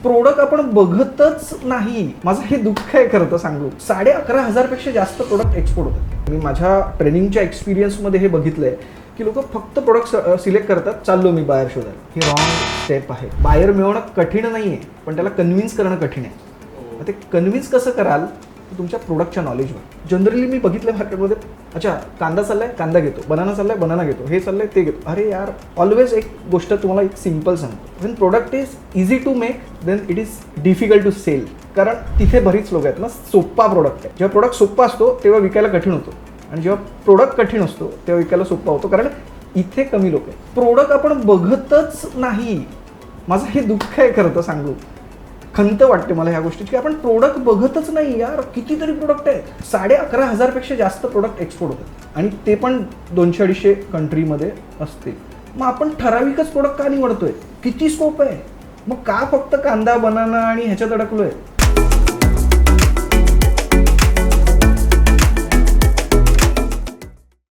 Product आपण बघतच नाही. माझं हे दुःख आहे खरं तर सांगू. 11,500 पेक्षा जास्त प्रोडक्ट एक्सपोर्ट होतात. मी माझ्या ट्रेनिंगच्या एक्सपिरियन्समध्ये हे बघितलंय की लोक फक्त प्रोडक्ट सिलेक्ट करतात, चाललो मी बायर शोधायला. ही रॉंग स्टेप आहे. बायर मिळवणं कठीण नाही आहे, पण त्याला कन्व्हिन्स करणं कठीण आहे. ते कन्व्हिन्स कसं कराल, तुमच्या प्रोडक्टच्या नॉलेजवर. जनरली मी बघितलं मार्केटमध्ये, अच्छा कांदा चाललाय कांदा घेतो, बनाना चाललाय बनाना घेतो, हे चाललंय ते घेतो. अरे यार, ऑलवेज एक गोष्ट तुम्हाला एक सिम्पल सांगतो, when product is easy to make then it is difficult to sell. कारण तिथे बरीच लोक आहेत ना, सोप्पा प्रोडक्ट आहे. जेव्हा प्रोडक्ट सोप्पा असतो तेव्हा विकायला कठीण होतो, आणि जेव्हा प्रोडक्ट कठीण असतो तेव्हा विकायला सोप्पा होतो, कारण इथे कमी लोक आहेत. प्रोडक्ट आपण बघतच नाही. माझं हे दुःख आहे खरं तर सांगू. खंत वाटते मला ह्या गोष्टीची की आपण प्रोडक्ट बघतच नाही यार. कितीतरी प्रोडक्ट आहेत. 11,500 पेक्षा जास्त प्रोडक्ट एक्सपोर्ट होतात, आणि ते पण 200-250 कंट्रीमध्ये असतील. मग आपण ठराविकच प्रोडक्ट का निवडतोय? किती स्कोप आहे? मग का फक्त कांदा बनाना आणि ह्याच्यात अडकलोय?